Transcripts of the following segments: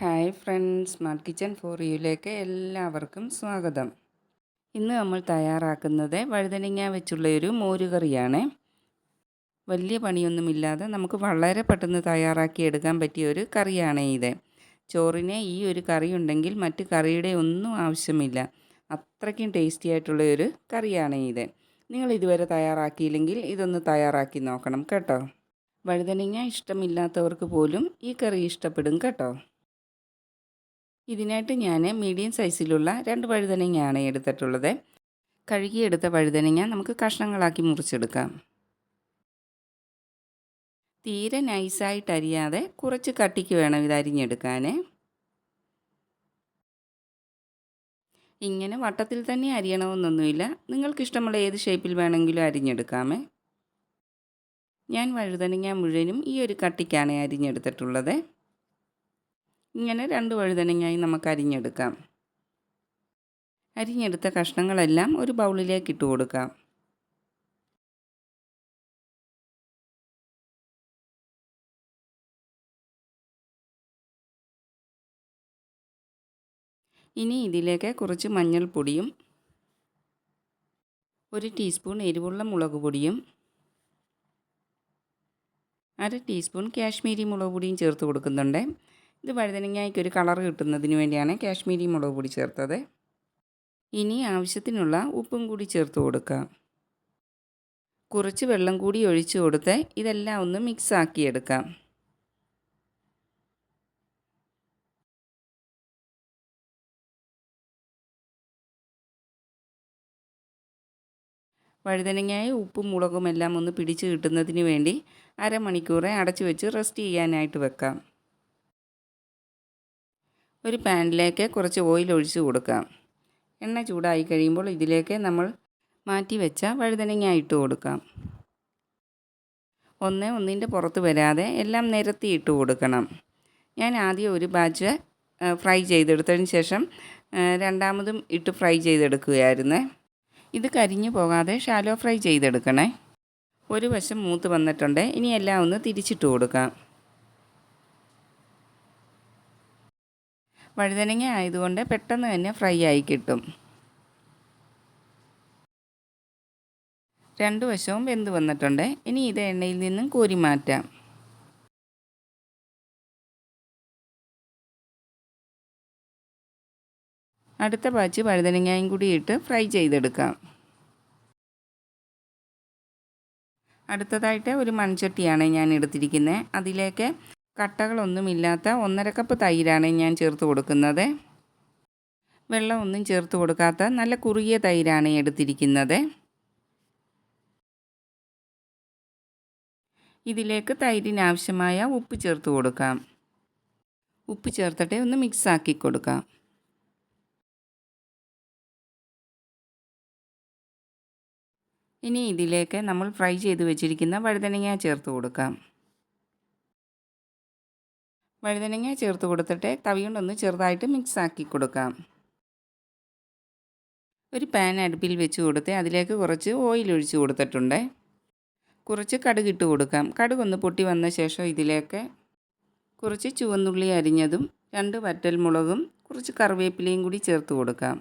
Hi friends, smart kitchen for യുയിലേക്ക് എല്ലാവർക്കും സ്വാഗതം. ഇന്ന് നമ്മൾ തയ്യാറാക്കുന്നത് വഴുതനങ്ങ വെച്ചുള്ള ഒരു മോരുകറിയാണ്. വലിയ പണിയൊന്നുമില്ലാതെ നമുക്ക് വളരെ പെട്ടെന്ന് തയ്യാറാക്കി എടുക്കാൻ പറ്റിയ ഒരു കറിയാണ് ഇത്. ചോറിന് ഈ ഒരു കറി ഉണ്ടെങ്കിൽ മറ്റ് കറിയുടെ ഒന്നും ആവശ്യമില്ല. അത്രയ്ക്കും ടേസ്റ്റി ആയിട്ടുള്ള ഒരു കറിയാണ് ഇത്. നിങ്ങൾ ഇതുവരെ തയ്യാറാക്കിയില്ലെങ്കിൽ ഇതൊന്ന് തയ്യാറാക്കി നോക്കണം കേട്ടോ. വഴുതനങ്ങ ഇഷ്ടമില്ലാത്തവർക്ക് പോലും ഈ കറി ഇഷ്ടപ്പെടും കേട്ടോ. ഇതിനായിട്ട് ഞാൻ മീഡിയം സൈസിലുള്ള 2 വഴുതനങ്ങയാണ് എടുത്തിട്ടുള്ളത്. കഴുകിയെടുത്ത വഴുതനങ്ങ നമുക്ക് കഷ്ണങ്ങളാക്കി മുറിച്ചെടുക്കാം. തീരെ നൈസായിട്ട് അരിയാതെ കുറച്ച് കട്ടിക്ക് വേണം ഇത് അരിഞ്ഞെടുക്കാൻ. ഇങ്ങനെ വട്ടത്തിൽ തന്നെ അരിയണമെന്നൊന്നുമില്ല, നിങ്ങൾക്കിഷ്ടമുള്ള ഏത് ഷേപ്പിൽ വേണമെങ്കിലും അരിഞ്ഞെടുക്കാമേ. ഞാൻ വഴുതനങ്ങ മുഴുവനും ഈ ഒരു കട്ടിക്കാണ് അരിഞ്ഞെടുത്തിട്ടുള്ളത്. ഇങ്ങനെ 2 വഴുതനങ്ങായി നമുക്ക് അരിഞ്ഞെടുക്കാം. അരിഞ്ഞെടുത്ത കഷ്ണങ്ങളെല്ലാം ഒരു ബൗളിലേക്ക് ഇട്ട് കൊടുക്കാം. ഇനി ഇതിലേക്ക് കുറച്ച് മഞ്ഞൾപ്പൊടിയും 1 ടീസ്പൂൺ എരിവുള്ള മുളക് പൊടിയും 1/2 ടീസ്പൂൺ കാശ്മീരി മുളക് പൊടിയും ചേർത്ത് കൊടുക്കുന്നുണ്ട്. ഇത് വഴുതനങ്ങയ്ക്ക് ഒരു കളർ കിട്ടുന്നതിന് വേണ്ടിയാണ് കാശ്മീരി മുളക് പൊടി ചേർത്തത്. ഇനി ആവശ്യത്തിനുള്ള ഉപ്പും കൂടി ചേർത്ത് കൊടുക്കാം. കുറച്ച് വെള്ളം കൂടി ഒഴിച്ചു കൊടുത്ത് ഇതെല്ലാം ഒന്ന് മിക്സ് ആക്കിയെടുക്കാം. വഴുതനങ്ങായ ഉപ്പും മുളകും എല്ലാം ഒന്ന് പിടിച്ച് കിട്ടുന്നതിന് വേണ്ടി അരമണിക്കൂറെ അടച്ചു വെച്ച് റെസ്റ്റ് ചെയ്യാനായിട്ട് വെക്കാം. ഒരു പാനിലേക്ക് കുറച്ച് ഓയിൽ ഒഴിച്ച് കൊടുക്കാം. എണ്ണ ചൂടായി കഴിയുമ്പോൾ ഇതിലേക്ക് നമ്മൾ മാറ്റി വെച്ച വഴുതനങ്ങ ഇട്ട് കൊടുക്കാം. ഒന്നിൻ്റെ പുറത്ത് വരാതെ എല്ലാം നിരത്തി ഇട്ട് കൊടുക്കണം. ഞാൻ ആദ്യം ഒരു ബാച്ച് ഫ്രൈ ചെയ്തെടുത്തതിന് ശേഷം രണ്ടാമതും ഇട്ട് ഫ്രൈ ചെയ്തെടുക്കുകയായിരുന്നു. ഇത് കരിഞ്ഞു പോകാതെ ഷാലോ ഫ്രൈ ചെയ്തെടുക്കണേ. ഒരു വശം മൂത്ത് വന്നിട്ടുണ്ട്. ഇനി എല്ലാം ഒന്ന് തിരിച്ചിട്ട് കൊടുക്കാം. വഴുതനങ്ങ ആയതുകൊണ്ട് പെട്ടെന്ന് തന്നെ ഫ്രൈ ആയി കിട്ടും. 2 വശവും വെന്ത് വന്നിട്ടുണ്ട്. ഇനി ഇത് എണ്ണയിൽ നിന്നും കോരി മാറ്റാം. അടുത്ത ബാച്ച് വഴുതനങ്ങയും കൂടി ഇട്ട് ഫ്രൈ ചെയ്തെടുക്കാം. അടുത്തതായിട്ട് ഒരു മൺചട്ടിയാണ് ഞാൻ എടുത്തിരിക്കുന്നത്. അതിലേക്ക് കട്ടകളൊന്നുമില്ലാത്ത 1/2 കപ്പ് തൈരാണ് ഞാൻ ചേർത്ത് കൊടുക്കുന്നത്. വെള്ളമൊന്നും ചേർത്ത് കൊടുക്കാത്ത നല്ല കുറുകിയ തൈരാണ് എടുത്തിരിക്കുന്നത്. ഇതിലേക്ക് തൈരിന് ആവശ്യമായ ഉപ്പ് ചേർത്ത് കൊടുക്കാം. ഉപ്പ് ചേർത്തിട്ട് ഒന്ന് മിക്സ് ആക്കി കൊടുക്കാം. ഇനി ഇതിലേക്ക് നമ്മൾ ഫ്രൈ ചെയ്ത് വെച്ചിരിക്കുന്ന വഴുതനങ്ങ ചേർത്ത് കൊടുക്കാം. വഴുതനങ്ങ ചേർത്ത് കൊടുത്തിട്ട് തവി കൊണ്ടൊന്ന് ചെറുതായിട്ട് മിക്സ് ആക്കി കൊടുക്കാം. ഒരു പാൻ അടുപ്പിൽ വെച്ച് കൊടുത്ത് അതിലേക്ക് കുറച്ച് ഓയിൽ ഒഴിച്ച് കൊടുത്തിട്ടുണ്ട്. കുറച്ച് കടുക് ഇട്ട് കൊടുക്കാം. കടുക് ഒന്ന് പൊട്ടി വന്ന ശേഷം ഇതിലേക്ക് കുറച്ച് ചുവന്നുള്ളി അരിഞ്ഞതും 2 വറ്റൽമുളകും കുറച്ച് കറിവേപ്പിലയും കൂടി ചേർത്ത് കൊടുക്കാം.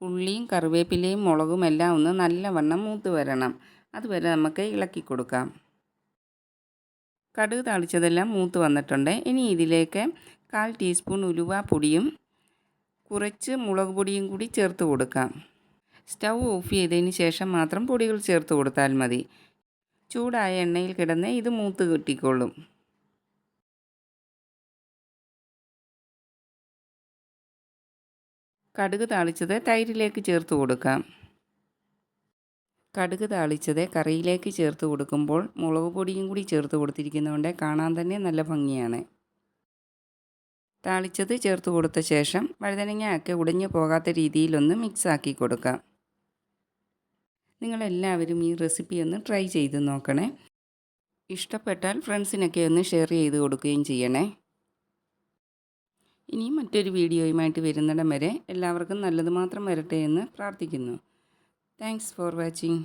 ഉള്ളിയും കറിവേപ്പിലയും മുളകും എല്ലാം ഒന്ന് നല്ലവണ്ണം മൂത്ത് വരണം. അതുവരെ നമുക്ക് ഇളക്കി കൊടുക്കാം. കടുക് താളിച്ചതെല്ലാം മൂത്ത് വന്നിട്ടുണ്ട്. ഇനി ഇതിലേക്ക് 1/4 ടീസ്പൂൺ ഉലുവ പൊടിയും കുറച്ച് മുളക് പൊടിയും കൂടി ചേർത്ത് കൊടുക്കാം. സ്റ്റൗ ഓഫ് ചെയ്തതിന് ശേഷം മാത്രം പൊടികൾ ചേർത്ത് കൊടുത്താൽ മതി. ചൂടായ എണ്ണയിൽ കിടന്ന് ഇത് മൂത്ത് കിട്ടിക്കോളും. കടുക് താളിച്ചത് തൈരിലേക്ക് ചേർത്ത് കൊടുക്കാം. കടുക് താളിച്ചത് കറിയിലേക്ക് ചേർത്ത് കൊടുക്കുമ്പോൾ മുളക് പൊടിയും കൂടി ചേർത്ത് കൊടുത്തിരിക്കുന്നതുകൊണ്ട് കാണാൻ തന്നെ നല്ല ഭംഗിയാണ്. താളിച്ചത് ചേർത്ത് കൊടുത്ത ശേഷം വഴുതനങ്ങയൊക്കെ ഉടഞ്ഞു പോകാത്ത രീതിയിലൊന്ന് മിക്സ് ആക്കി കൊടുക്കാം. നിങ്ങളെല്ലാവരും ഈ റെസിപ്പി ഒന്ന് ട്രൈ ചെയ്ത് നോക്കണേ. ഇഷ്ടപ്പെട്ടാൽ ഫ്രണ്ട്സിനൊക്കെ ഒന്ന് ഷെയർ ചെയ്ത് കൊടുക്കുകയും ചെയ്യണേ. ഇനി മറ്റൊരു വീഡിയോയുമായിട്ട് വരുന്നിടം വരെ എല്ലാവർക്കും നല്ലത് മാത്രം വരട്ടെ എന്ന് പ്രാർത്ഥിക്കുന്നു. Thanks for watching.